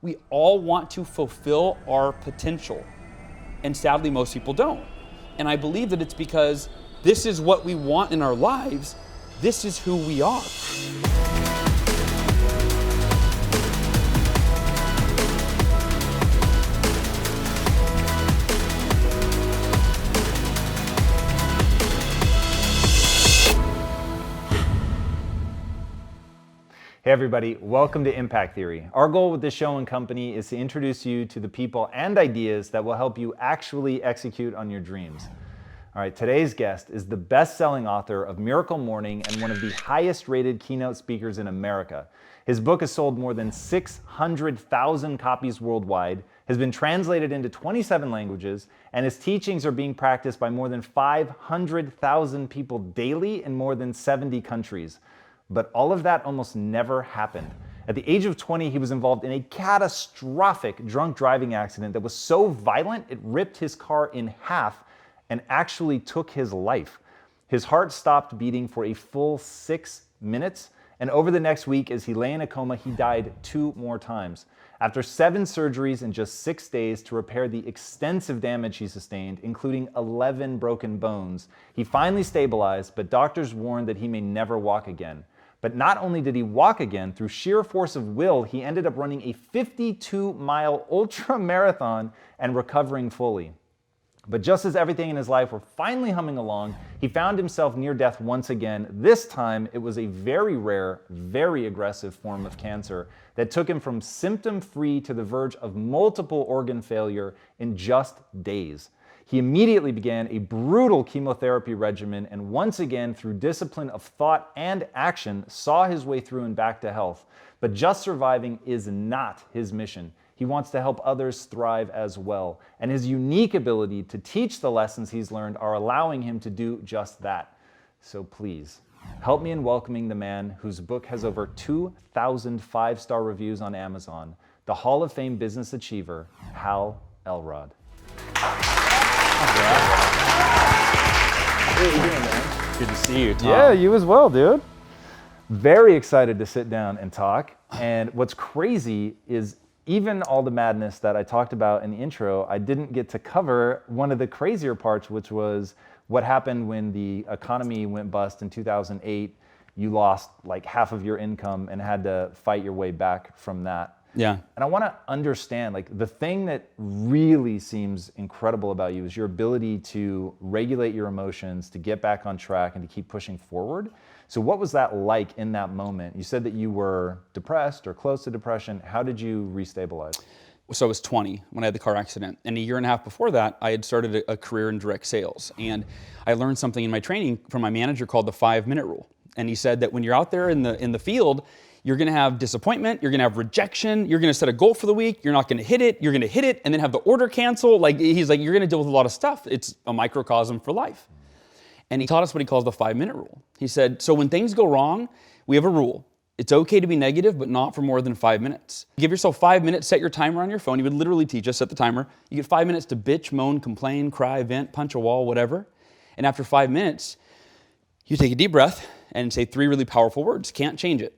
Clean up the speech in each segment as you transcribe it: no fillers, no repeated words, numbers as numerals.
We all want to fulfill our potential. And sadly, most people don't. And I believe that it's because this is what we want in our lives. This is who we are. Hey everybody, welcome to Impact Theory. Our goal with this show and company is to introduce you to the people and ideas that will help you actually execute on your dreams. All right, today's guest is the best-selling author of Miracle Morning and one of the highest-rated keynote speakers in America. His book has sold more than 600,000 copies worldwide, has been translated into 27 languages, and his teachings are being practiced by more than 500,000 people daily in more than 70 countries. But all of that almost never happened. At the age of 20, he was involved in a catastrophic drunk driving accident that was so violent it ripped his car in half and actually took his life. His heart stopped beating for a full 6 minutes, and over the next week, as he lay in a coma, he died 2 more times. After 7 surgeries in just 6 days to repair the extensive damage he sustained, including 11 broken bones, he finally stabilized, but doctors warned that he may never walk again. But not only did he walk again, through sheer force of will, he ended up running a 52-mile ultra marathon and recovering fully. But just as everything in his life were finally humming along, he found himself near death once again. This time, it was a very rare, very aggressive form of cancer that took him from symptom-free to the verge of multiple organ failure in just days. He immediately began a brutal chemotherapy regimen and once again, through discipline of thought and action, saw his way through and back to health. But just surviving is not his mission. He wants to help others thrive as well. And his unique ability to teach the lessons he's learned are allowing him to do just that. So please, help me in welcoming the man whose book has over 2,000 5-star reviews on Amazon, the Hall of Fame business achiever, Hal Elrod. How are you doing, man? Good to see you, Tom. Yeah, you as well, dude. Very excited to sit down and talk. And what's crazy is even all the madness that I talked about in the intro, I didn't get to cover one of the crazier parts, which was what happened when the economy went bust in 2008. You lost like half of your income and had to fight your way back from that. Yeah. And I want to understand, like, the thing that really seems incredible about you is your ability to regulate your emotions, to get back on track, and to keep pushing forward. So what was that like in that moment? You said that you were depressed or close to depression. How did you restabilize? So I was 20 when I had the car accident. And a year and a half before that, I had started a career in direct sales. And I learned something in my training from my manager called the 5-minute rule. And he said that when you're out there in the field, you're gonna have disappointment, you're gonna have rejection, you're gonna set a goal for the week, you're not gonna hit it, you're gonna hit it, and then have the order cancel. Like, he's like, you're gonna deal with a lot of stuff. It's a microcosm for life. And he taught us what he calls the 5-minute rule. He said, so when things go wrong, we have a rule. It's okay to be negative, but not for more than 5 minutes. Give yourself 5 minutes, set your timer on your phone. He would literally teach us, set the timer. You get 5 minutes to bitch, moan, complain, cry, vent, punch a wall, whatever. And after 5 minutes, you take a deep breath and say 3 really powerful words. Can't change it.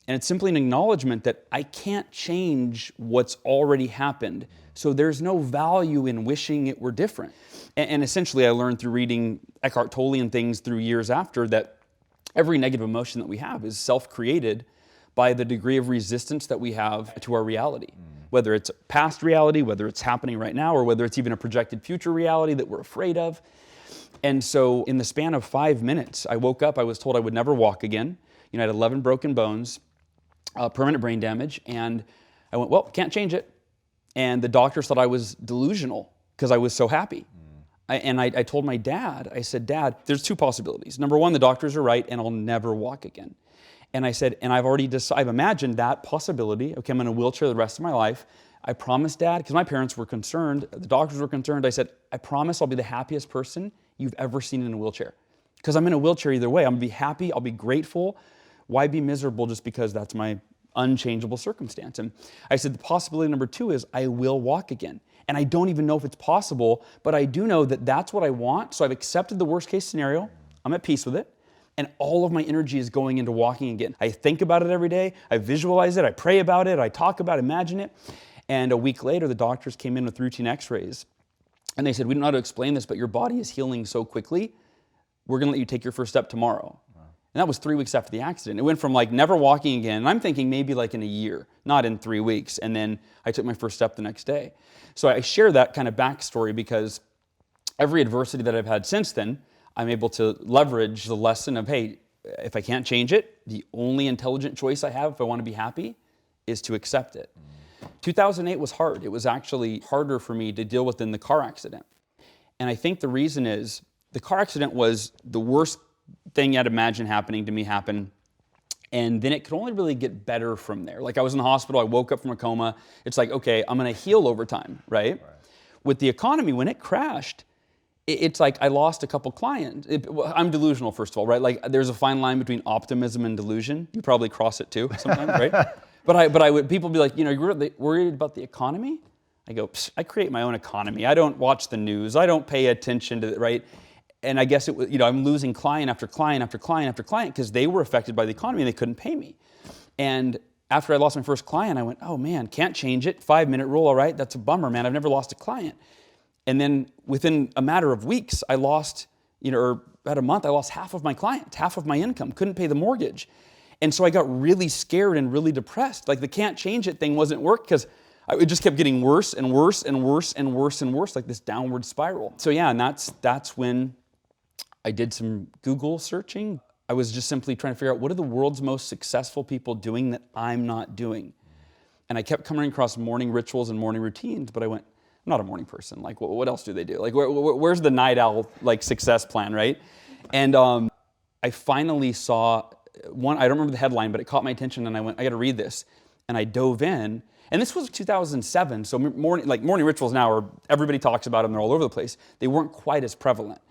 And it's simply an acknowledgement that I can't change what's already happened. So there's no value in wishing it were different. And essentially I learned through reading Eckhart Tolle and things through years after that every negative emotion that we have is self-created by the degree of resistance that we have to our reality. Whether it's past reality, whether it's happening right now, or whether it's even a projected future reality that we're afraid of. And so in the span of 5 minutes, I woke up, I was told I would never walk again. You know, I had 11 broken bones, permanent brain damage, and I went, well, can't change it. And the doctors thought I was delusional because I was so happy. I told my dad, I said, Dad, there's 2 possibilities. Number 1, the doctors are right and I'll never walk again. And I said, and I've already decided, I've imagined that possibility. Okay, I'm in a wheelchair the rest of my life. I promise, Dad, because my parents were concerned, the doctors were concerned. I said, I promise I'll be the happiest person you've ever seen in a wheelchair. Because I'm in a wheelchair either way. I'm gonna be happy, I'll be grateful. Why be miserable just because that's my unchangeable circumstance? And I said, the possibility number 2 is I will walk again. And I don't even know if it's possible, but I do know that that's what I want. So I've accepted the worst case scenario. I'm at peace with it. and all of my energy is going into walking again. I think about it every day. I visualize it. I pray about it. I talk about it, imagine it. And a week later, the doctors came in with routine x-rays. And they said, we don't know how to explain this, but your body is healing so quickly, we're going to let you take your first step tomorrow. Wow. And that was 3 weeks after the accident. It went from like never walking again, and I'm thinking maybe like in a year, not in 3 weeks. And then I took my first step the next day. So I share that kind of backstory because every adversity that I've had since then, I'm able to leverage the lesson of, hey, if I can't change it, the only intelligent choice I have if I want to be happy is to accept it. 2008 was hard. It was actually harder for me to deal with than the car accident. And I think the reason is the car accident was the worst thing I'd imagine happening to me happen. And then it could only really get better from there. Like I was in the hospital, I woke up from a coma. It's like, okay, I'm going to heal over time, right? With the economy, when it crashed, it's like I lost a couple clients. I'm delusional, first of all, right? Like there's a fine line between optimism and delusion. You probably cross it too sometimes, right? But I would, people be like, you know, you're really worried about the economy? I go, I create my own economy. I don't watch the news. I don't pay attention to it, right? And I guess it was, you know, I'm losing client after client after client after client because they were affected by the economy and they couldn't pay me. And after I lost my first client, I went, oh man, can't change it. 5-minute rule, all right, that's a bummer, man. I've never lost a client. And then within a matter of weeks, I lost, you know, or about a month, I lost half of my clients, half of my income, couldn't pay the mortgage. And so I got really scared and really depressed. Like the can't change it thing wasn't work because it just kept getting worse and worse and worse and worse and worse, like this downward spiral. So yeah, and that's when I did some Google searching. I was just simply trying to figure out what are the world's most successful people doing that I'm not doing. And I kept coming across morning rituals and morning routines, but I went, I'm not a morning person. Like what else do they do? Like where's the night owl like success plan, right? And I finally saw one, I don't remember the headline, but it caught my attention and I went, I gotta read this. And I dove in, and this was 2007, so morning rituals now are, everybody talks about them, they're all over the place. They weren't quite as prevalent.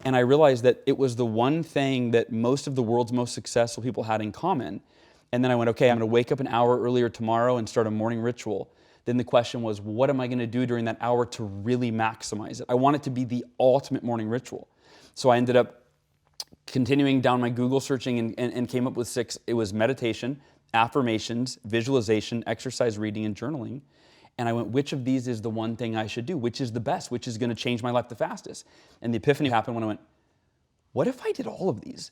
And I realized that it was the one thing that most of the world's most successful people had in common. And then I went, okay, I'm gonna wake up an hour earlier tomorrow and start a morning ritual. Then the question was, what am I gonna do during that hour to really maximize it? I want it to be the ultimate morning ritual. So I ended up continuing down my Google searching and came up with 6. It was meditation, affirmations, visualization, exercise, reading, and journaling. And I went, which of these is the one thing I should do? Which is the best? Which is going to change my life the fastest? And the epiphany happened when I went, what if I did all of these?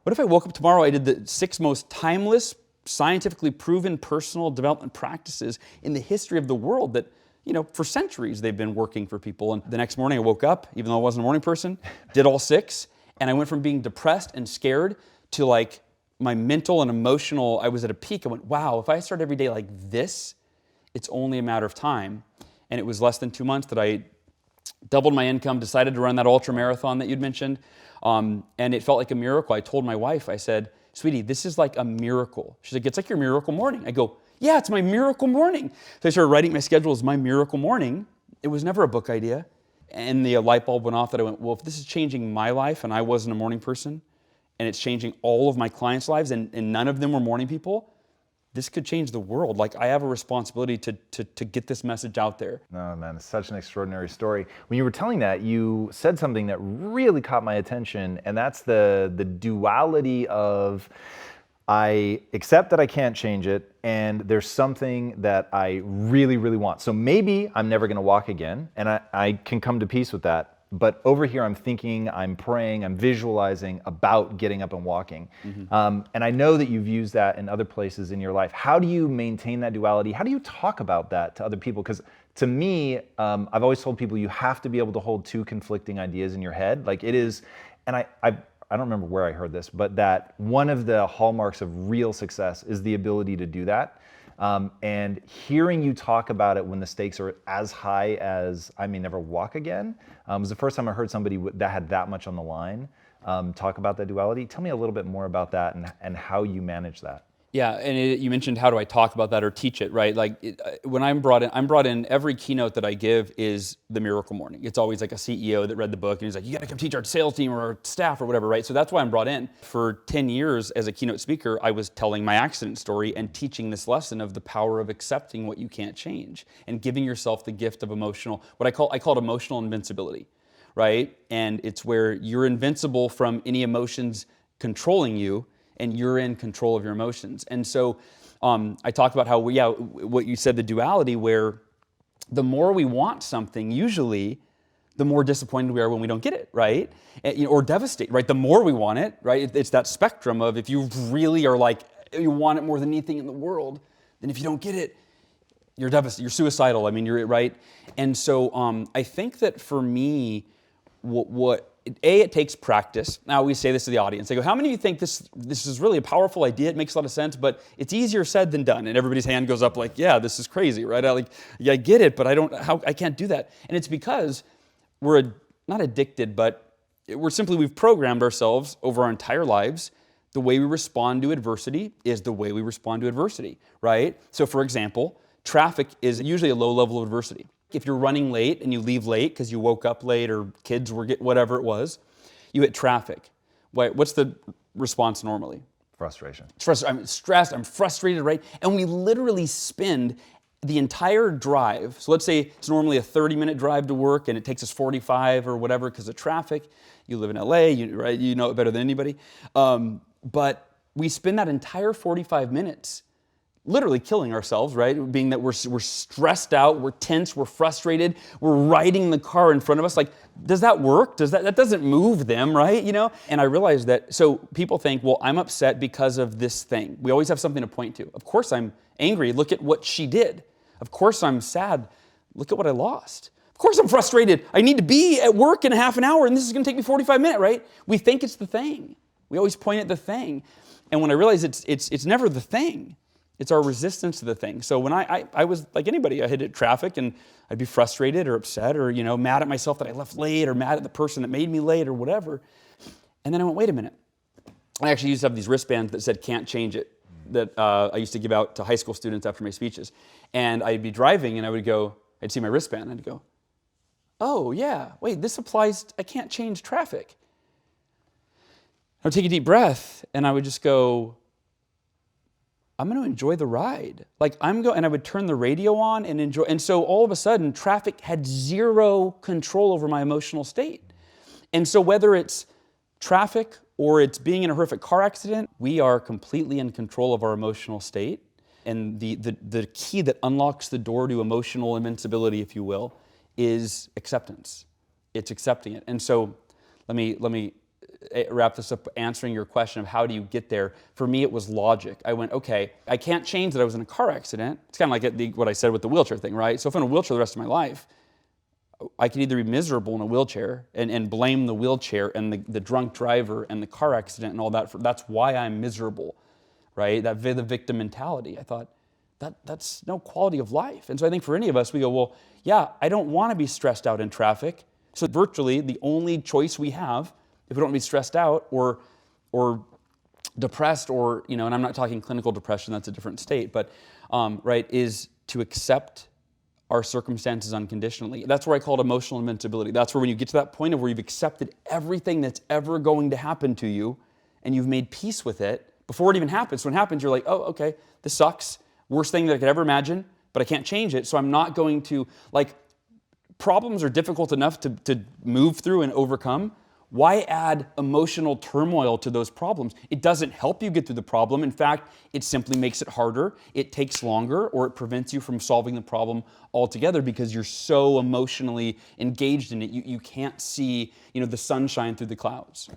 What if I woke up tomorrow, I did the 6 most timeless, scientifically proven personal development practices in the history of the world that, you know, for centuries they've been working for people. And the next morning I woke up, even though I wasn't a morning person, did all 6. And I went from being depressed and scared to like my mental and emotional, I was at a peak. I went, wow, if I start every day like this, it's only a matter of time. And it was less than 2 months that I doubled my income, decided to run that ultra marathon that you'd mentioned. And it felt like a miracle. I told my wife, I said, sweetie, this is like a miracle. She's like, it's like your miracle morning. I go, yeah, it's my miracle morning. So I started writing my schedule as my miracle morning. It was never a book idea. And the light bulb went off that I went, well, if this is changing my life and I wasn't a morning person, and it's changing all of my clients' lives and none of them were morning people, this could change the world. Like I have a responsibility to get this message out there. No, man, it's such an extraordinary story. When you were telling that, you said something that really caught my attention, and that's the duality of I accept that I can't change it, and there's something that I really, really want. So maybe I'm never gonna walk again, and I can come to peace with that. But over here, I'm thinking, I'm praying, I'm visualizing about getting up and walking. Mm-hmm. And I know that you've used that in other places in your life. How do you maintain that duality? How do you talk about that to other people? Because to me, I've always told people you have to be able to hold 2 conflicting ideas in your head. Like it is, and I don't remember where I heard this, but that one of the hallmarks of real success is the ability to do that. And hearing you talk about it when the stakes are as high as I may never walk again was the first time I heard somebody that had that much on the line talk about that duality. Tell me a little bit more about that and how you manage that. Yeah, and you mentioned how do I talk about that or teach it, right? Like when I'm brought in, every keynote that I give is the miracle morning. It's always like a CEO that read the book and he's like, you gotta come teach our sales team or our staff or whatever, right? So that's why I'm brought in. For 10 years as a keynote speaker, I was telling my accident story and teaching this lesson of the power of accepting what you can't change and giving yourself the gift of emotional, I call it emotional invincibility, right? And it's where you're invincible from any emotions controlling you, and you're in control of your emotions. And so I talked about how, what you said, the duality, where the more we want something, usually, the more disappointed we are when we don't get it, right? Or devastated, right? The more we want it, right? It's that spectrum of, if you really are like, you want it more than anything in the world, then if you don't get it, you're devastated, you're suicidal. I mean, you're right. And so I think that for me, it takes practice. Now, we say this to the audience. They go, how many of you think this is really a powerful idea? It makes a lot of sense, but it's easier said than done. And everybody's hand goes up like, yeah, this is crazy, right? I get it, but I can't do that. And it's because we're not addicted, but we've programmed ourselves over our entire lives. The way we respond to adversity is the way we respond to adversity, right? So for example, traffic is usually a low level of adversity. If you're running late and you leave late because you woke up late or kids were whatever it was, you hit traffic. What's the response normally? Frustration. I'm stressed, I'm frustrated, right? And we literally spend the entire drive. So let's say it's normally a 30-minute drive to work and it takes us 45 or whatever because of traffic. You live in LA, right? You know it better than anybody. But we spend that entire 45 minutes literally killing ourselves, right? Being that we're stressed out, we're tense, we're frustrated, we're riding the car in front of us. Like, does that work? That doesn't move them, right? And I realized that, so people think, well, I'm upset because of this thing. We always have something to point to. Of course I'm angry. Look at what she did. Of course I'm sad. Look at what I lost. Of course I'm frustrated. I need to be at work in a half an hour and this is going to take me 45 minutes, right? We think it's the thing. We always point at the thing. And when I realized it's never the thing. It's our resistance to the thing. So when I was like anybody, I hit traffic and I'd be frustrated or upset or, mad at myself that I left late or mad at the person that made me late or whatever. And then I went, wait a minute. I actually used to have these wristbands that said, can't change it, that I used to give out to high school students after my speeches. And I'd be driving and I'd see my wristband and I'd go, oh yeah, wait, this applies, I can't change traffic. I would take a deep breath and I would just go, I'm going to enjoy the ride. And I would turn the radio on and enjoy. And so all of a sudden, traffic had zero control over my emotional state. And so whether it's traffic or it's being in a horrific car accident, we are completely in control of our emotional state. And the key that unlocks the door to emotional invincibility, if you will, is acceptance. It's accepting it. And so let me wrap this up answering your question of how do you get there. For me, it was logic. I went, okay, I can't change that I was in a car accident. It's kind of like what I said with the wheelchair thing, right? So if I'm in a wheelchair the rest of my life, I could either be miserable in a wheelchair and blame the wheelchair and the drunk driver and the car accident and all that. That's why I'm miserable, right? The victim mentality. I thought, that's no quality of life. And so I think for any of us, we go, well, yeah, I don't want to be stressed out in traffic. So virtually the only choice we have, if we don't want to be stressed out or depressed or, and I'm not talking clinical depression, that's a different state, but, right, is to accept our circumstances unconditionally. That's where I call it emotional invincibility. That's where when you get to that point of where you've accepted everything that's ever going to happen to you and you've made peace with it before it even happens. When it happens, you're like, oh, okay, this sucks. Worst thing that I could ever imagine, but I can't change it. So I'm not going to, problems are difficult enough to move through and overcome. Why add emotional turmoil to those problems? It doesn't help you get through the problem. In fact, it simply makes it harder, it takes longer, or it prevents you from solving the problem altogether because you're so emotionally engaged in it. You can't see, the sunshine through the clouds.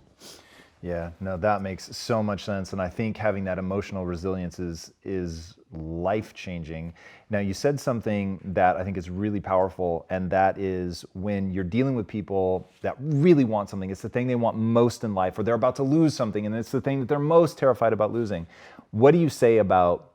Yeah, no, that makes so much sense. And I think having that emotional resilience is life-changing. Now, you said something that I think is really powerful, and that is when you're dealing with people that really want something, it's the thing they want most in life, or they're about to lose something, and it's the thing that they're most terrified about losing. What do you say about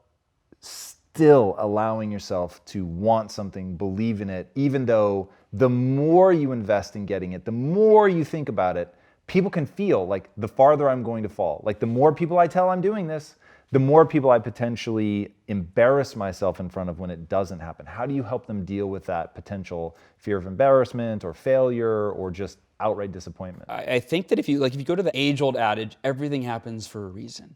still allowing yourself to want something, believe in it, even though the more you invest in getting it, the more you think about it, people can feel like the farther I'm going to fall. Like the more people I tell I'm doing this, the more people I potentially embarrass myself in front of when it doesn't happen. How do you help them deal with that potential fear of embarrassment or failure or just outright disappointment? I think that if you go to the age-old adage, everything happens for a reason.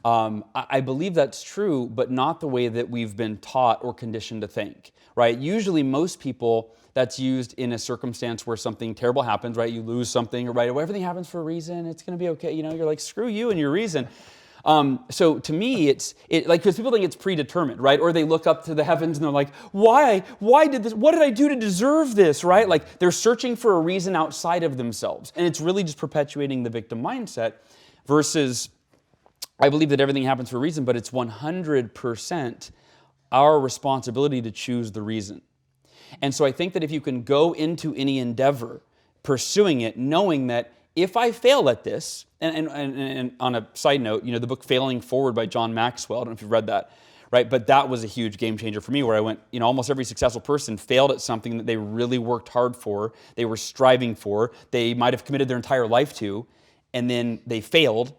I believe that's true, but not the way that we've been taught or conditioned to think, right? Usually most people, that's used in a circumstance where something terrible happens, right? You lose something, right? Everything happens for a reason. It's going to be okay. You're like, screw you and your reason. So to me, it's like, because people think it's predetermined, right? Or they look up to the heavens and they're like, why did this, what did I do to deserve this, right? Like they're searching for a reason outside of themselves. And it's really just perpetuating the victim mindset versus, I believe that everything happens for a reason, but it's 100% our responsibility to choose the reason. And so I think that if you can go into any endeavor, pursuing it, knowing that if I fail at this, and on a side note, the book Failing Forward by John Maxwell, I don't know if you've read that, right? But that was a huge game changer for me where I went, almost every successful person failed at something that they really worked hard for, they were striving for, they might have committed their entire life to, and then they failed,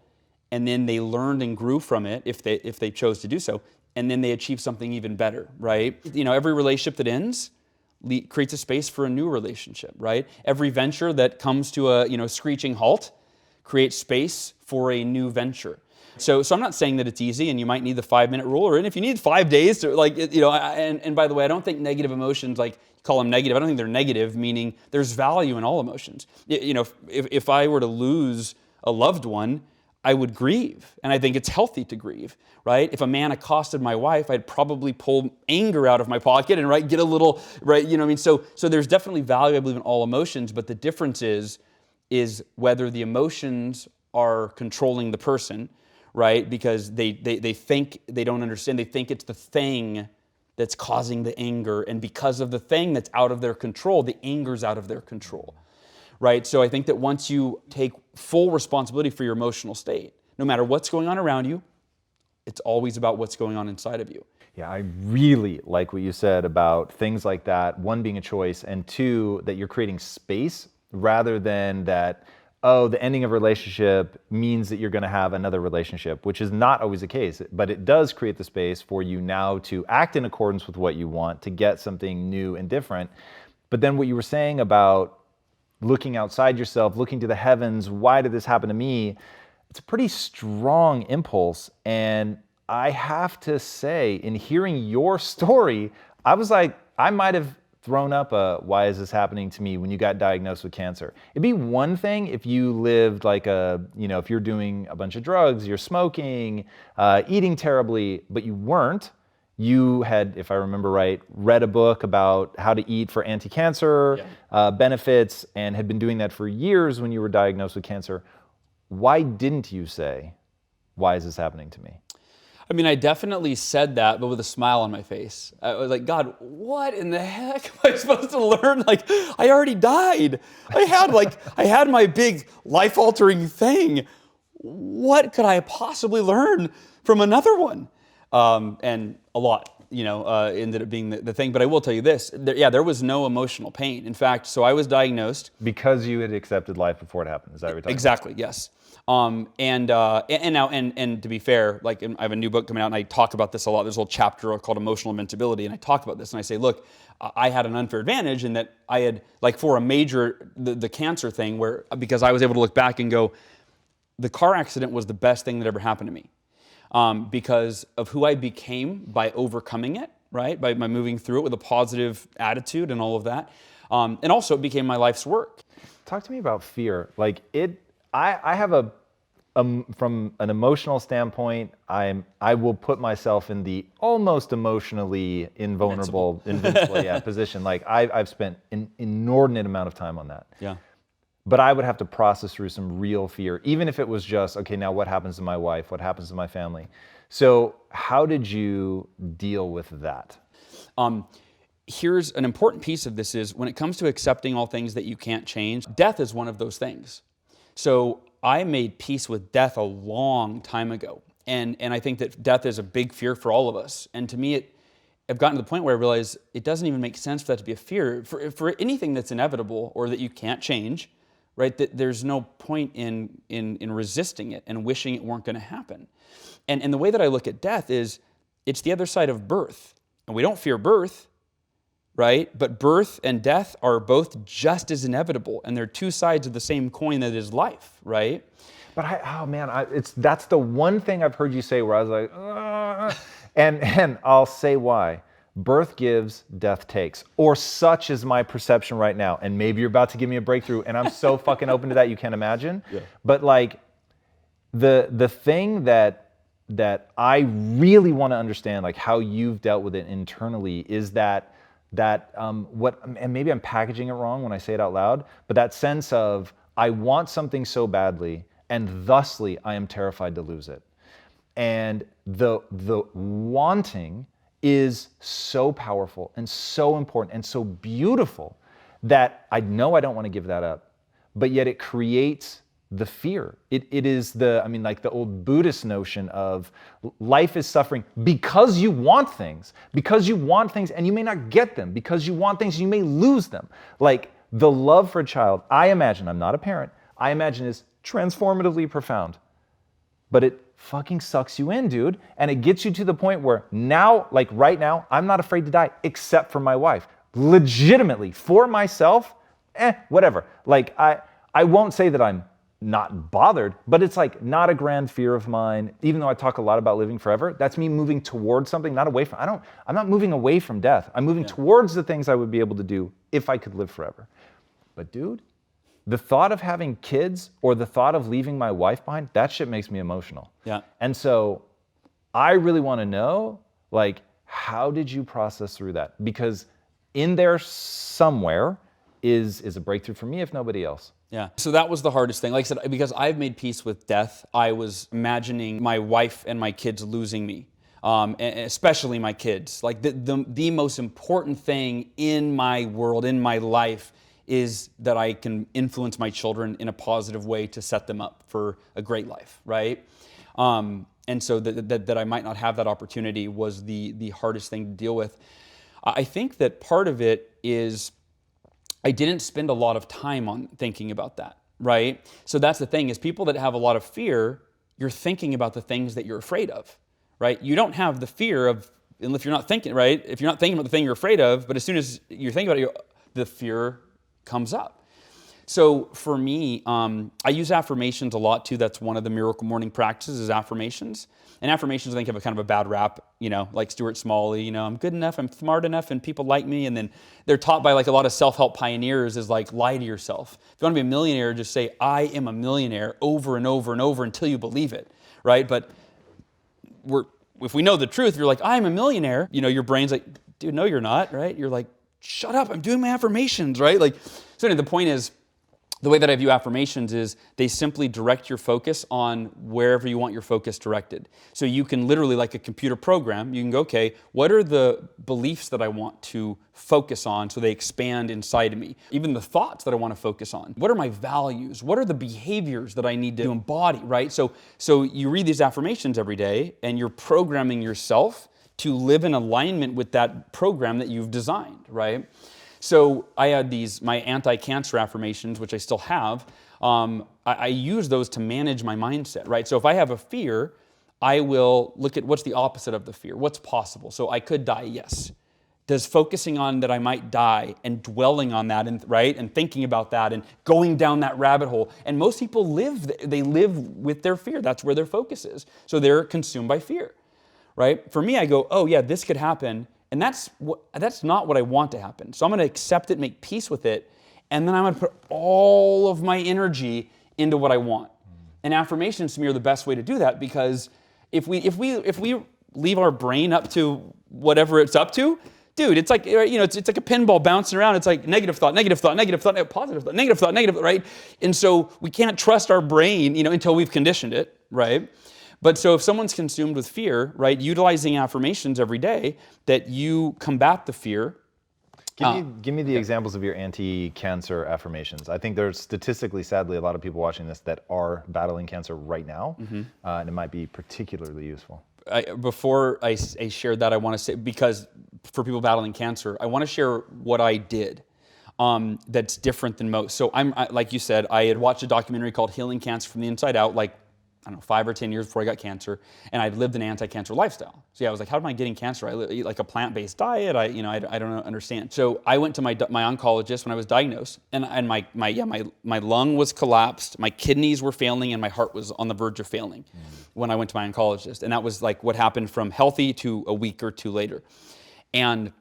and then they learned and grew from it if they chose to do so, and then they achieved something even better, right? Every relationship that ends creates a space for a new relationship, right? Every venture that comes to a screeching halt creates space for a new venture. So I'm not saying that it's easy, and you might need the 5-minute rule, or if you need 5 days to and by the way, I don't think negative emotions, like call them negative, I don't think they're negative, meaning there's value in all emotions. If I were to lose a loved one, I would grieve, and I think it's healthy to grieve, right? If a man accosted my wife, I'd probably pull anger out of my pocket and get a little, right? So there's definitely value, I believe, in all emotions, but the difference is whether the emotions are controlling the person, right? Because they think they don't understand, they think it's the thing that's causing the anger, and because of the thing that's out of their control, the anger's out of their control. Right? So I think that once you take full responsibility for your emotional state, no matter what's going on around you, it's always about what's going on inside of you. Yeah, I really like what you said about things like that. One, being a choice, and two, that you're creating space rather than that, the ending of a relationship means that you're going to have another relationship, which is not always the case. But it does create the space for you now to act in accordance with what you want, to get something new and different. But then what you were saying about looking outside yourself, looking to the heavens, why did this happen to me? It's a pretty strong impulse. And I have to say, in hearing your story, I was like, I might have thrown up why is this happening to me when you got diagnosed with cancer. It'd be one thing if you lived if you're doing a bunch of drugs, you're smoking, eating terribly, but you weren't. You had, if I remember right, read a book about how to eat for anti-cancer benefits and had been doing that for years when you were diagnosed with cancer. Why didn't you say, why is this happening to me? I mean, I definitely said that, but with a smile on my face. I was like, God, what in the heck am I supposed to learn? Like, I already died. I had my big life-altering thing. What could I possibly learn from another one? And a lot, ended up being the thing. But I will tell you this, there was no emotional pain. In fact, so I was diagnosed. Because you had accepted life before it happened, is that what you're talking Exactly, about? yes. And to be fair, I have a new book coming out and I talk about this a lot. There's a whole chapter called Emotional Invincibility, and I talk about this and I say, look, I had an unfair advantage in that I had, for a major, the cancer thing, because I was able to look back and go, the car accident was the best thing that ever happened to me. Because of who I became by overcoming it, right? By moving through it with a positive attitude and all of that. And also it became my life's work. Talk to me about fear. I have from an emotional standpoint, I will put myself in the almost emotionally invincible position. I've spent an inordinate amount of time on that. Yeah. But I would have to process through some real fear, even if it was just, okay, now what happens to my wife? What happens to my family? So how did you deal with that? Here's an important piece of this is when it comes to accepting all things that you can't change, death is one of those things. So I made peace with death a long time ago. And I think that death is a big fear for all of us. And to me, I've gotten to the point where I realize it doesn't even make sense for that to be a fear. For anything that's inevitable or that you can't change, right? That there's no point in resisting it and wishing it weren't going to happen. And the way that I look at death is it's the other side of birth. And we don't fear birth, right? But birth and death are both just as inevitable. And they're two sides of the same coin that is life, right? But that's the one thing I've heard you say where I was like, and I'll say why. Birth gives, death takes, or such is my perception right now. And maybe you're about to give me a breakthrough, and I'm so fucking open to that you can't imagine. Yeah. But like the thing that I really want to understand, like how you've dealt with it internally, is that what, and maybe I'm packaging it wrong when I say it out loud, but that sense of I want something so badly, and thusly I am terrified to lose it. And the wanting is so powerful and so important and so beautiful that I know I don't want to give that up, but yet it creates the fear. It is like the old Buddhist notion of life is suffering because you want things, and you may not get them, because you want things, you may lose them. Like the love for a child, I imagine, I'm not a parent, I imagine is transformatively profound, but it fucking sucks you in, dude. And it gets you to the point where now, like right now, I'm not afraid to die except for my wife. Legitimately, for myself, whatever. Like I won't say that I'm not bothered, but it's like not a grand fear of mine. Even though I talk a lot about living forever, that's me moving towards something, not away from. I'm not moving away from death. I'm moving towards the things I would be able to do if I could live forever. But dude, the thought of having kids or the thought of leaving my wife behind, that shit makes me emotional. Yeah. And so I really want to know, like, how did you process through that? Because in there somewhere is a breakthrough for me, if nobody else. Yeah. So that was the hardest thing. Like I said, because I've made peace with death, I was imagining my wife and my kids losing me. And especially my kids. Like the most important thing in my world, in my life, is that I can influence my children in a positive way to set them up for a great life, right? And so that I might not have that opportunity was the hardest thing to deal with. I think that part of it is I didn't spend a lot of time on thinking about that, right? So that's the thing, is people that have a lot of fear, you're thinking about the things that you're afraid of, right? You don't have the fear of, if you're not thinking, right? If you're not thinking about the thing you're afraid of, but as soon as you're thinking about it, the fear comes up. So for me, I use affirmations a lot too. That's one of the miracle morning practices, is affirmations. And affirmations, I think, have a kind of a bad rap, like Stuart Smalley, I'm good enough, I'm smart enough, and people like me. And then they're taught by like a lot of self-help pioneers is like, lie to yourself. If you want to be a millionaire, just say, I am a millionaire over and over and over until you believe it, right? But if we know the truth, you're like, I'm a millionaire. Your brain's like, dude, no, you're not, right? You're like, shut up, I'm doing my affirmations, right? Like, so anyway, the point is, the way that I view affirmations is they simply direct your focus on wherever you want your focus directed. So you can literally, like a computer program, you can go, okay, what are the beliefs that I want to focus on so they expand inside of me? Even the thoughts that I want to focus on. What are my values? What are the behaviors that I need to embody, right? So you read these affirmations every day and you're programming yourself to live in alignment with that program that you've designed, right? So I had my anti-cancer affirmations, which I still have. I use those to manage my mindset, right? So if I have a fear, I will look at what's the opposite of the fear. What's possible? So I could die, yes. Does focusing on that I might die and dwelling on that, and thinking about that and going down that rabbit hole. And most people live with their fear. That's where their focus is. So they're consumed by fear, right? For me, I go, oh yeah, this could happen. And that's not what I want to happen. So I'm going to accept it, make peace with it, and then I'm going to put all of my energy into what I want. And affirmations to me are the best way to do that, because if we leave our brain up to whatever it's up to, dude, it's like it's like a pinball bouncing around. It's like negative thought, positive thought, negative thought, negative, right? And so we can't trust our brain, until we've conditioned it, right? But so if someone's consumed with fear, right, utilizing affirmations every day that you combat the fear. Give me the examples of your anti-cancer affirmations. I think there's statistically, sadly, a lot of people watching this that are battling cancer right now, and it might be particularly useful. Before I shared that, I want to say, because for people battling cancer, I want to share what I did that's different than most. So like you said, I had watched a documentary called Healing Cancer from the Inside Out, like, I don't know, 5 or 10 years before I got cancer, and I'd lived an anti-cancer lifestyle. So yeah, I was like, how am I getting cancer? I eat like a plant-based diet. I don't understand. So I went to my oncologist when I was diagnosed, and my lung was collapsed, my kidneys were failing, and my heart was on the verge of failing when I went to my oncologist. And that was like what happened from healthy to a week or two later. And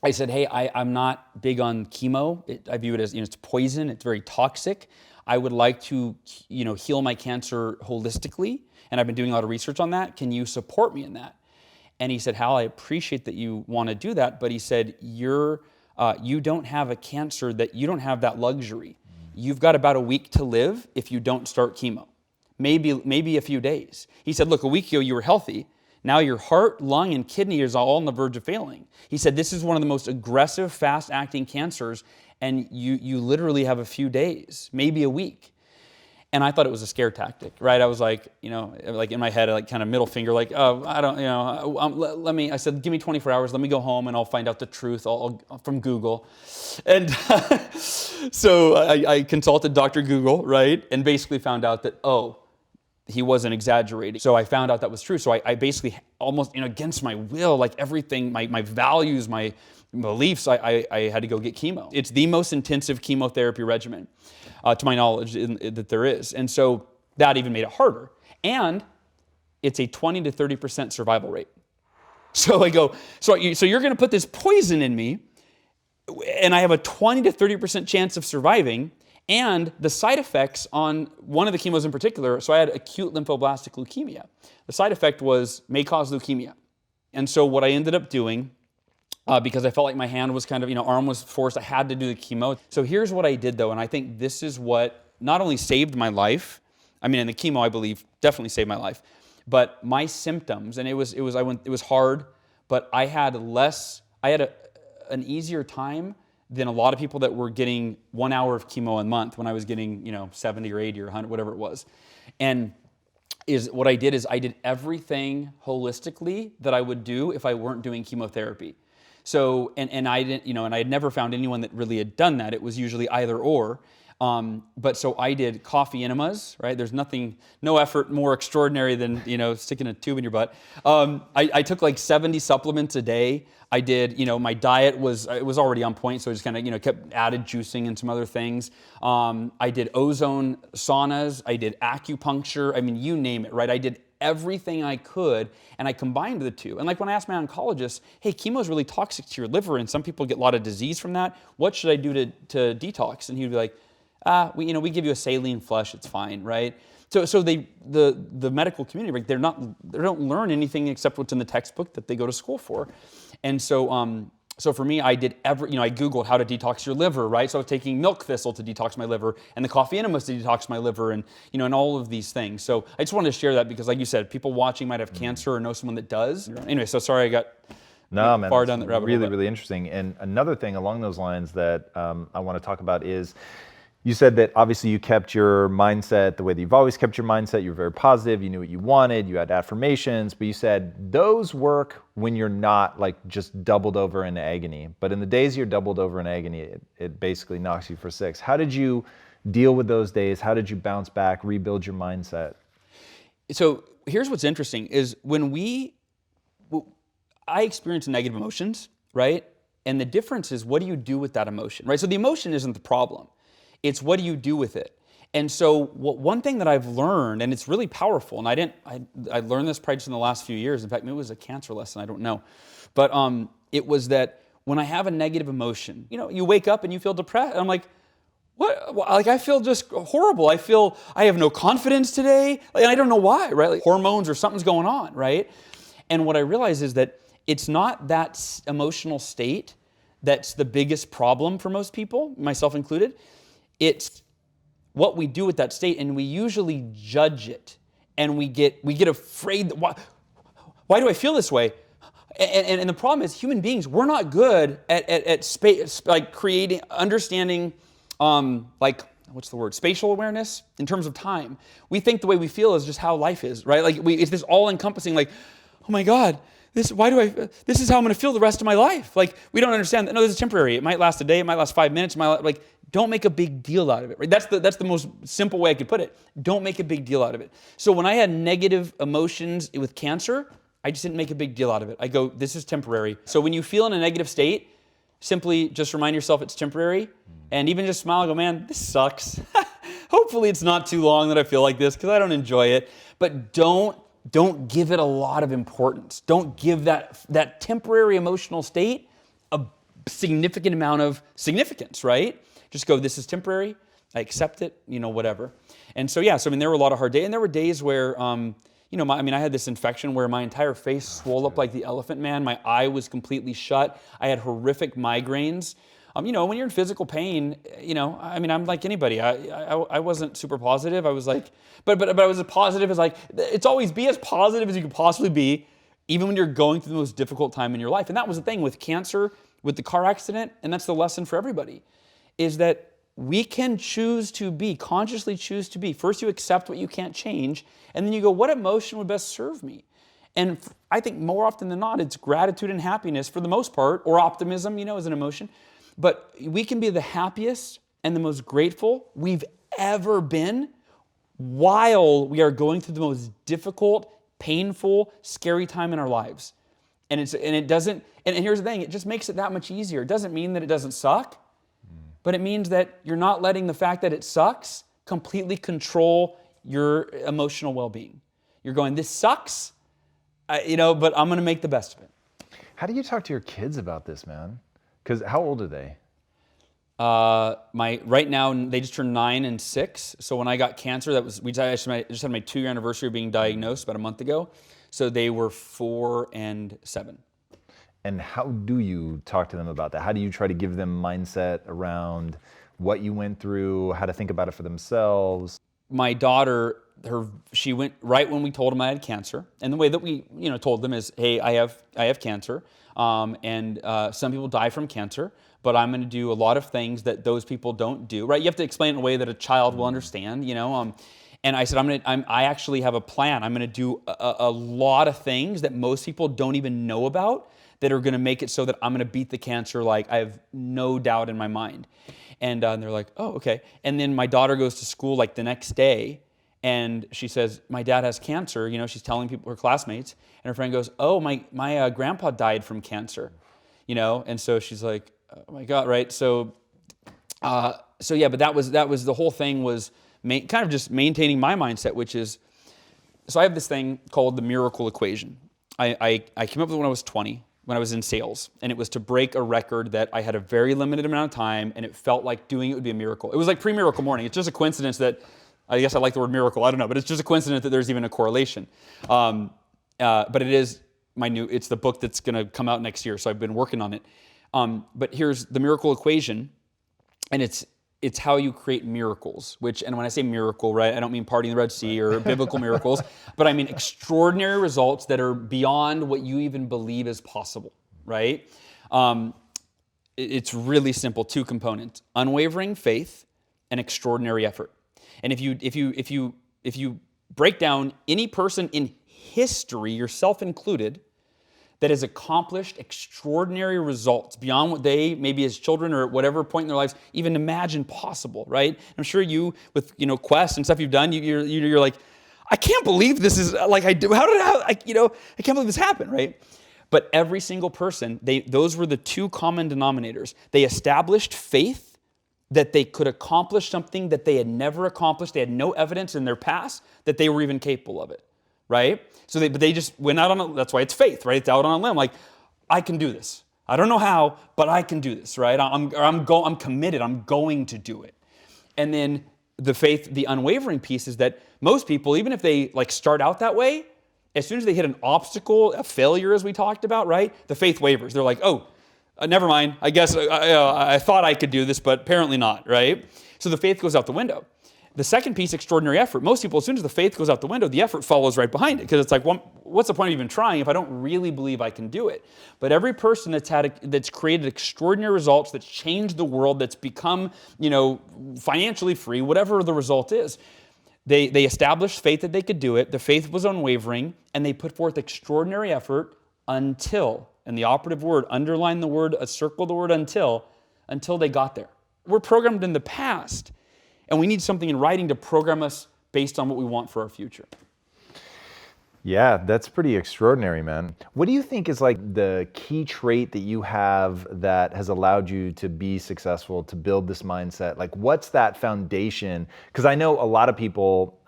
I said, hey, I'm not big on chemo. I view it as, it's poison. It's very toxic. I would like to, heal my cancer holistically, and I've been doing a lot of research on that. Can you support me in that? And he said, Hal, I appreciate that you want to do that, but he said, you don't have a cancer that you don't have that luxury. You've got about a week to live if you don't start chemo, maybe a few days. He said, look, a week ago you were healthy. Now your heart, lung, and kidney is all on the verge of failing. He said, this is one of the most aggressive, fast-acting cancers, and you literally have a few days, maybe a week. And I thought it was a scare tactic, right? I was like, like in my head, like kind of middle finger, like, oh, I don't, I said, give me 24 hours, let me go home and I'll find out the truth from Google. And so I consulted Dr. Google, right? And basically found out that, he wasn't exaggerating. So I found out that was true. So I basically almost, against my will, like everything, my values, my beliefs, I had to go get chemo. It's the most intensive chemotherapy regimen, to my knowledge, that there is. And so that even made it harder. And it's a 20 to 30% survival rate. So I go, so you're going to put this poison in me, and I have a 20 to 30% chance of surviving. And the side effects on one of the chemos in particular, so I had acute lymphoblastic leukemia. The side effect may cause leukemia. And so what I ended up doing, because I felt like my hand was kind of, arm was forced, I had to do the chemo. So here's what I did though, and I think this is what not only saved my life, and the chemo I believe definitely saved my life, but my symptoms, and it was hard, but I had an easier time than a lot of people that were getting 1 hour of chemo a month when I was getting, 70 or 80 or 100, whatever it was. And what I did is I did everything holistically that I would do if I weren't doing chemotherapy. So, and I didn't, and I had never found anyone that really had done that. It was usually either or. But so I did coffee enemas, right? There's no effort more extraordinary than, sticking a tube in your butt. I took like 70 supplements a day. I did, my diet was already on point, so I just kind of, kept added juicing and some other things. I did ozone saunas. I did acupuncture. You name it, right? I did everything I could, and I combined the two. And like when I asked my oncologist, hey, chemo is really toxic to your liver, and some people get a lot of disease from that. What should I do to detox? And he'd be like, we give you a saline flush, it's fine, right? So the medical community, they don't learn anything except what's in the textbook that they go to school for. And so for me, I did I Googled how to detox your liver, right? So I was taking milk thistle to detox my liver, and the coffee enemas to detox my liver, and and all of these things. So I just wanted to share that because, like you said, people watching might have cancer or know someone that does. Anyway, so sorry I got far down the rabbit hole. Really, really interesting. And another thing along those lines that I want to talk about is, you said that obviously you kept your mindset the way that you've always kept your mindset. You were very positive. You knew what you wanted. You had affirmations, but you said those work when you're not like just doubled over in agony. But in the days you're doubled over in agony, it basically knocks you for six. How did you deal with those days? How did you bounce back, rebuild your mindset? So here's what's interesting is I experience negative emotions, right? And the difference is, what do you do with that emotion, right? So the emotion isn't the problem. It's what do you do with it? And so one thing that I've learned, and it's really powerful, and I learned this probably just in the last few years. In fact, maybe it was a cancer lesson, I don't know. But it was that when I have a negative emotion, you wake up and you feel depressed. And I'm like, what? Like, I feel just horrible. I feel I have no confidence today. And I don't know why, right? Like hormones or something's going on, right? And what I realize is that it's not that emotional state that's the biggest problem for most people, myself included. It's what we do with that state, and we usually judge it, and we get afraid. Why do I feel this way? And the problem is, human beings, we're not good at space, like creating, understanding, spatial awareness in terms of time. We think the way we feel is just how life is, right? Like it's this all-encompassing, like, oh my God, this is how I'm going to feel the rest of my life. Like, we don't understand that. No, this is temporary. It might last a day. It might last 5 minutes. Don't make a big deal out of it, right? That's the most simple way I could put it. Don't make a big deal out of it. So when I had negative emotions with cancer, I just didn't make a big deal out of it. I go, this is temporary. So when you feel in a negative state, simply just remind yourself it's temporary, and even just smile and go, man, this sucks. Hopefully it's not too long that I feel like this, because I don't enjoy it. But don't give it a lot of importance. Don't give that temporary emotional state a significant amount of significance, right? Just go, this is temporary. I accept it, whatever. And so, there were a lot of hard days. And there were days where, I had this infection where my entire face swelled up like the Elephant Man. My eye was completely shut. I had horrific migraines. When you're in physical pain, I'm like anybody. I wasn't super positive. I was like, but I was as positive as it's always be as positive as you could possibly be, even when you're going through the most difficult time in your life. And that was the thing with cancer, with the car accident, and that's the lesson for everybody, is that we can consciously choose to be. First, you accept what you can't change, and then you go, what emotion would best serve me? And I think more often than not, it's gratitude and happiness for the most part, or optimism, as an emotion. But we can be the happiest and the most grateful we've ever been while we are going through the most difficult, painful, scary time in our lives. And here's the thing, it just makes it that much easier. It doesn't mean that it doesn't suck, but it means that you're not letting the fact that it sucks completely control your emotional well-being. You're going, this sucks, but I'm going to make the best of it. How do you talk to your kids about this, man? Because how old are they? Right now they just turned 9 and 6. So when I got cancer, I just had my 2-year anniversary of being diagnosed about a month ago. So they were 4 and 7. And how do you talk to them about that? How do you try to give them mindset around what you went through, how to think about it for themselves? My daughter, she went right when we told them I had cancer. And the way that we, told them is, hey, I have cancer. And some people die from cancer, but I'm going to do a lot of things that those people don't do, right? You have to explain it in a way that a child will understand, And I said, I actually have a plan. I'm going to do a lot of things that most people don't even know about that are going to make it so that I'm going to beat the cancer. Like, I have no doubt in my mind. And they're like, oh, okay. And then my daughter goes to school like the next day, and she says, my dad has cancer. She's telling people, her classmates, and her friend goes, oh, my grandpa died from cancer. And so she's like, oh my God, right? So but that was the whole thing was kind of just maintaining my mindset, which is, so I have this thing called the miracle equation. I came up with it when I was 20, when I was in sales, and it was to break a record that I had a very limited amount of time, and it felt like doing it would be a miracle. It was like pre-miracle morning. It's just a coincidence that, I guess I like the word miracle, I don't know, but it's just a coincidence that there's even a correlation. But it is it's the book that's gonna come out next year, so I've been working on it. But here's the miracle equation, and it's how you create miracles, and when I say miracle, right, I don't mean parting the Red Sea or biblical miracles, but I mean extraordinary results that are beyond what you even believe is possible, right? It's really simple, 2 components: unwavering faith and extraordinary effort. And if you break down any person in history, yourself included, that has accomplished extraordinary results beyond what they, maybe as children or at whatever point in their lives, even imagine possible, right? I'm sure you, with quests and stuff you've done, you're like, I can't believe this is like I do. I can't believe this happened, right? But every single person, those were the 2 common denominators. They established faith that they could accomplish something that they had never accomplished. They had no evidence in their past that they were even capable of it, right? So they just went out on that's why it's faith, right? It's out on a limb, like, I can do this. I don't know how, but I can do this, right? I'm committed. I'm going to do it. And then the faith, the unwavering piece is that most people, even if they start out that way, as soon as they hit an obstacle, a failure, as we talked about, right? The faith wavers. They're like, oh, never mind. I guess I thought I could do this, but apparently not, right? So the faith goes out the window. The second piece, extraordinary effort. Most people, as soon as the faith goes out the window, the effort follows right behind it, because it's like, well, what's the point of even trying if I don't really believe I can do it? But every person that's created extraordinary results, that's changed the world, that's become, financially free, whatever the result is, they established faith that they could do it. The faith was unwavering, and they put forth extraordinary effort until, and the operative word, underline the word, circle the word until they got there. We're programmed in the past, and we need something in writing to program us based on what we want for our future. Yeah, that's pretty extraordinary, man. What do you think is like the key trait that you have that has allowed you to be successful, to build this mindset? Like, what's that foundation? Because I know a lot of people,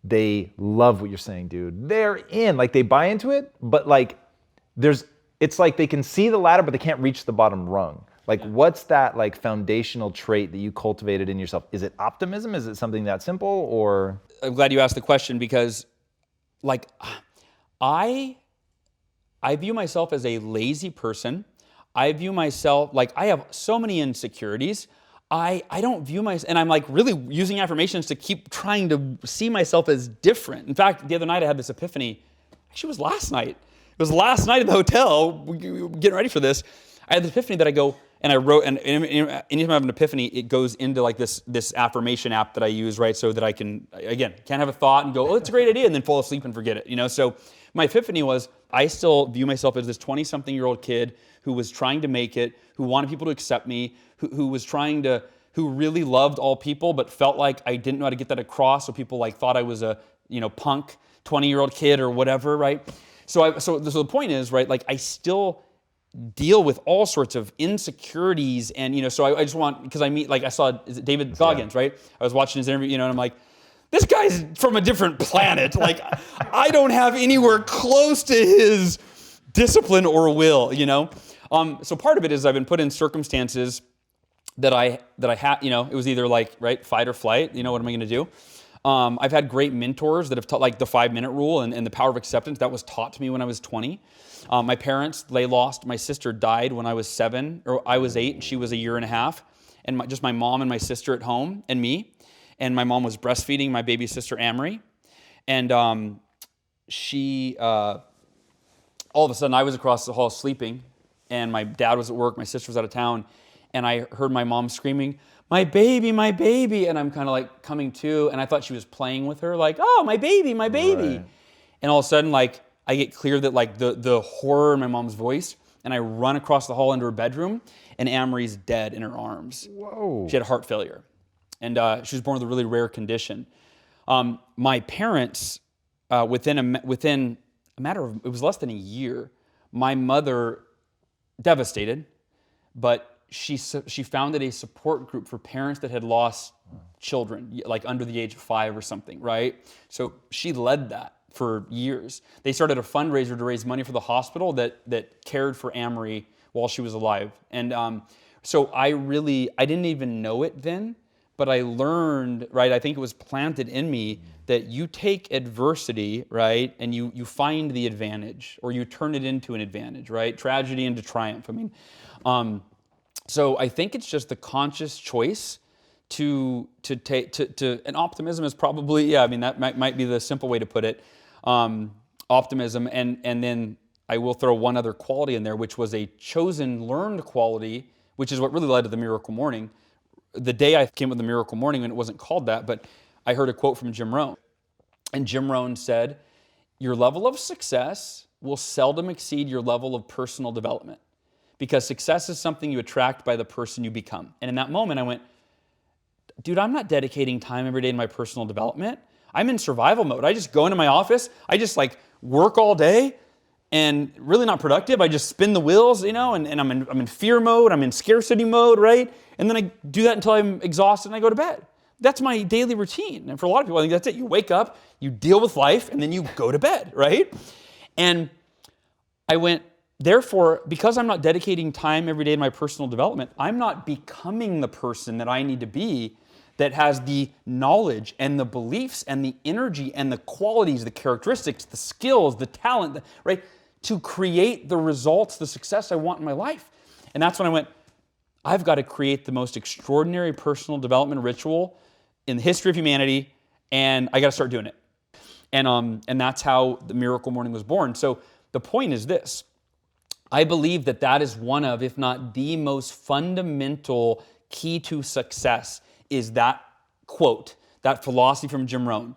they love what you're saying, dude. They're in, like they buy into it, but like it's like they can see the ladder, but they can't reach the bottom rung. Like, what's that like foundational trait that you cultivated in yourself? Is it optimism? Is it something that simple, or? I'm glad you asked the question, because like I view myself as a lazy person. I view myself like I have so many insecurities. I don't view myself, and I'm like really using affirmations to keep trying to see myself as different. In fact, the other night I had this epiphany. Actually, it was last night. It was last night at the hotel, getting ready for this. I had this epiphany that I go, and I wrote, and anytime I have an epiphany, it goes into like this affirmation app that I use, right? So that I can, again, can't have a thought and go, oh, it's a great idea, and then fall asleep and forget it, you know? So my epiphany was, I still view myself as this 20-something-year-old kid who was trying to make it, who wanted people to accept me, who really loved all people, but felt like I didn't know how to get that across, so people like thought I was a, punk 20-year-old kid or whatever, right? So the point is, right, like I still deal with all sorts of insecurities, and so I just want, because I saw David Goggins, right? I was watching his interview, and I'm like, this guy's from a different planet. Like, I don't have anywhere close to his discipline or will, So part of it is I've been put in circumstances that I had, it was either like, right, fight or flight. What am I going to do? I've had great mentors that have taught, like the 5-minute rule and the power of acceptance. That was taught to me when I was 20. My parents, my sister died when I was 7, or I was 8, and she was a year and a half. And just my mom and my sister at home, and me. And my mom was breastfeeding my baby sister, Amory. And she, all of a sudden, I was across the hall sleeping, and my dad was at work, my sister was out of town, and I heard my mom screaming, my baby, and I'm kind of like coming to, and I thought she was playing with her, like, oh, my baby. Right. And all of a sudden, like, I get clear that like the horror in my mom's voice, and I run across the hall into her bedroom, and Amory's dead in her arms. Whoa. She had heart failure, and she was born with a really rare condition. My parents, within a matter of, it was less than a year, my mother, devastated, but she founded a support group for parents that had lost children, like under the age of 5 or something, right? So she led that for years. They started a fundraiser to raise money for the hospital that cared for Amory while she was alive. And so I didn't even know it then, but I learned, right, I think it was planted in me that you take adversity, right, and you find the advantage, or you turn it into an advantage, right? Tragedy into triumph. I mean, so I think it's just the conscious choice to and optimism is probably, that might be the simple way to put it. Optimism, and then I will throw one other quality in there, which was a chosen, learned quality, which is what really led to the Miracle Morning. The day I came with the Miracle Morning, and it wasn't called that, but I heard a quote from Jim Rohn. And Jim Rohn said, your level of success will seldom exceed your level of personal development, because success is something you attract by the person you become. And in that moment, I went, dude, I'm not dedicating time every day to my personal development. I'm in survival mode. I just go into my office. I just like work all day and really not productive. I just spin the wheels, and I'm in fear mode. I'm in scarcity mode, right? And then I do that until I'm exhausted and I go to bed. That's my daily routine. And for a lot of people, I think that's it. You wake up, you deal with life, and then you go to bed, right? And I went, therefore, because I'm not dedicating time every day to my personal development, I'm not becoming the person that I need to be that has the knowledge and the beliefs and the energy and the qualities, the characteristics, the skills, the talent, right, to create the results, the success I want in my life. And that's when I went, I've got to create the most extraordinary personal development ritual in the history of humanity, and I got to start doing it. And that's how the Miracle Morning was born. So the point is this. I believe that is one of, if not the most fundamental key to success, is that quote, that philosophy from Jim Rohn.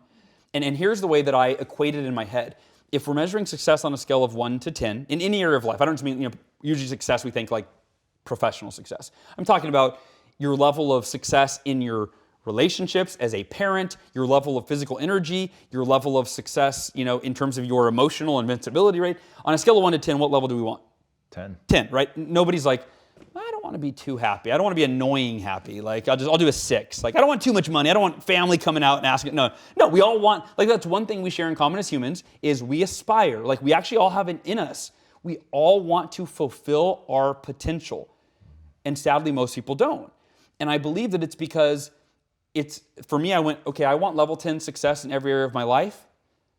And here's the way that I equate it in my head. if we're measuring success on a scale of 1 to 10 in any area of life, I don't just mean, usually success we think like professional success. I'm talking about your level of success in your relationships as a parent, your level of physical energy, your level of success, in terms of your emotional invincibility rate. On a scale of 1 to 10, what level do we want? 10. 10, right? Nobody's like, I don't want to be too happy. I don't want to be annoying happy. Like, I'll do a 6. Like, I don't want too much money. I don't want family coming out and asking. No, we all want, like, that's one thing we share in common as humans is we aspire. Like, we actually all have it in us. We all want to fulfill our potential. And sadly, most people don't. And I believe that it's because for me, I went, okay, I want level 10 success in every area of my life.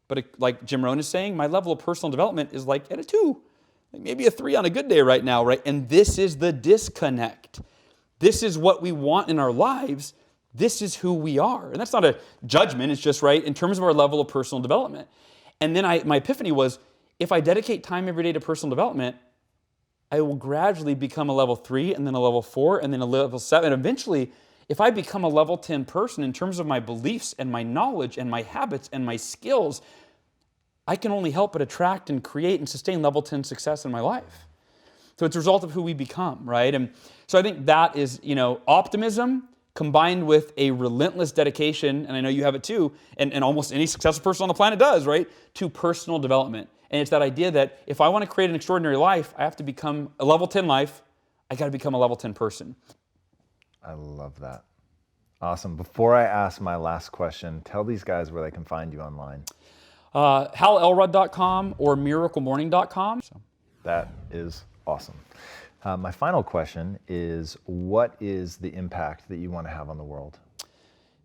But like Jim Rohn is saying, my level of personal development is like at a 2. Maybe a 3 on a good day right now, right? And this is the disconnect. This is what we want in our lives. This is who we are. And that's not a judgment. It's just, right, in terms of our level of personal development. And then my epiphany was, if I dedicate time every day to personal development, I will gradually become a level 3 and then a level 4 and then a level 7. And eventually, if I become a level 10 person in terms of my beliefs and my knowledge and my habits and my skills, I can only help but attract and create and sustain level 10 success in my life. So it's a result of who we become, right? And so I think that is, optimism combined with a relentless dedication, and I know you have it too, and almost any successful person on the planet does, right, to personal development. And it's that idea that if I want to create an extraordinary life, I have to become a level 10 life. I got to become a level 10 person. I love that. Awesome. Before I ask my last question, tell these guys where they can find you online. HalElrod.com or miraclemorning.com. That is awesome. My final question is, what is the impact that you want to have on the world?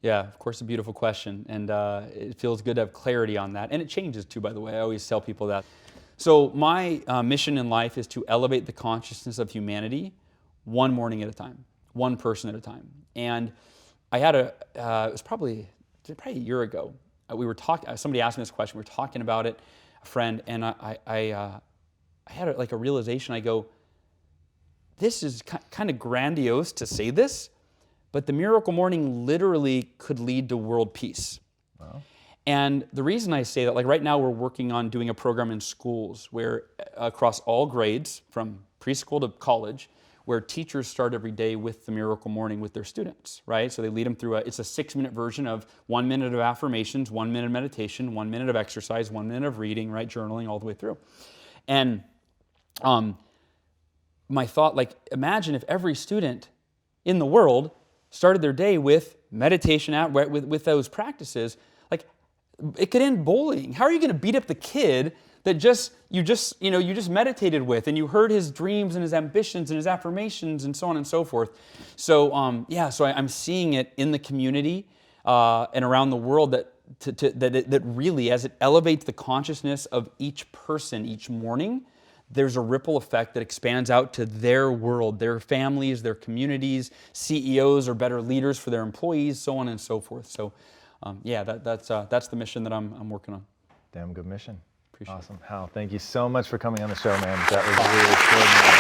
Yeah, of course, a beautiful question. And it feels good to have clarity on that. And it changes too, by the way. I always tell people that. So my mission in life is to elevate the consciousness of humanity one morning at a time, one person at a time. And I had it was probably a year ago. We were talking, somebody asked me this question, we were talking about it, a friend, and I had a realization. I go, this is kind of grandiose to say this, but the Miracle Morning literally could lead to world peace. Wow. And the reason I say that, like right now we're working on doing a program in schools where across all grades, from preschool to college, where teachers start every day with the Miracle Morning with their students, right? So they lead them through it's a 6-minute version of 1 minute of affirmations, 1 minute of meditation, 1 minute of exercise, 1 minute of reading, right? Journaling all the way through. And my thought, like, imagine if every student in the world started their day with meditation with those practices. Like, it could end bullying. How are you going to beat up the kid that you just meditated with, and you heard his dreams and his ambitions and his affirmations and so on and so forth? So I'm seeing it in the community and around the world that really, as it elevates the consciousness of each person each morning, there's a ripple effect that expands out to their world, their families, their communities. CEOs are better leaders for their employees, so on and so forth. So, that's the mission that I'm working on. Damn good mission. Appreciate awesome. It. Hal, thank you so much for coming on the show, man. That was really extraordinary.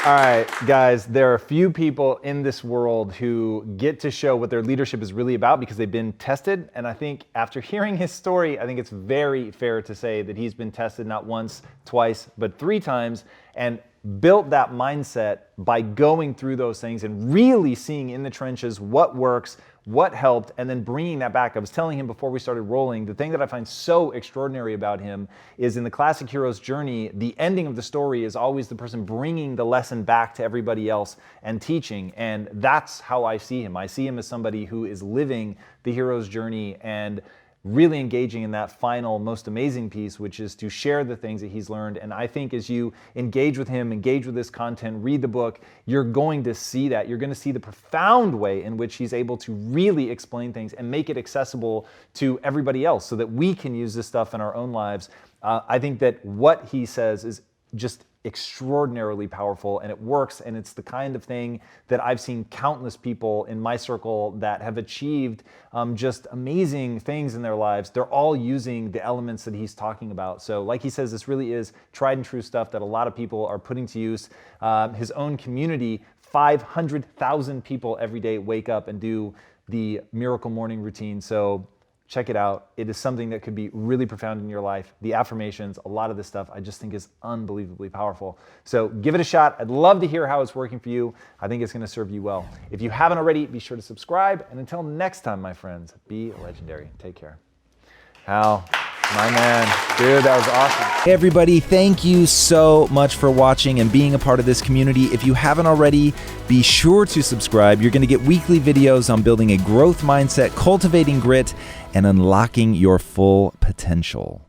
All right, guys, there are a few people in this world who get to show what their leadership is really about because they've been tested. And I think after hearing his story, I think it's very fair to say that he's been tested not once, twice, but 3 times, and built that mindset by going through those things and really seeing in the trenches what works, what helped, and then bringing that back. I was telling him before we started rolling, the thing that I find so extraordinary about him is in the classic hero's journey, the ending of the story is always the person bringing the lesson back to everybody else and teaching. And that's how I see him. I see him as somebody who is living the hero's journey and really engaging in that final, most amazing piece, which is to share the things that he's learned. And I think as you engage with him, engage with this content, read the book, you're going to see that. You're going to see the profound way in which he's able to really explain things and make it accessible to everybody else so that we can use this stuff in our own lives. I think that what he says is just extraordinarily powerful, and it works, and it's the kind of thing that I've seen countless people in my circle that have achieved just amazing things in their lives. They're all using the elements that he's talking about. So like he says, this really is tried and true stuff that a lot of people are putting to use. His own community, 500,000 people every day wake up and do the Miracle Morning routine. So check it out. It is something that could be really profound in your life. The affirmations, a lot of this stuff, I just think is unbelievably powerful. So give it a shot. I'd love to hear how it's working for you. I think it's going to serve you well. If you haven't already, be sure to subscribe. And until next time, my friends, be legendary. Take care. Hal, my man. Dude, that was awesome. Hey everybody, thank you so much for watching and being a part of this community. If you haven't already, be sure to subscribe. You're going to get weekly videos on building a growth mindset, cultivating grit, and unlocking your full potential.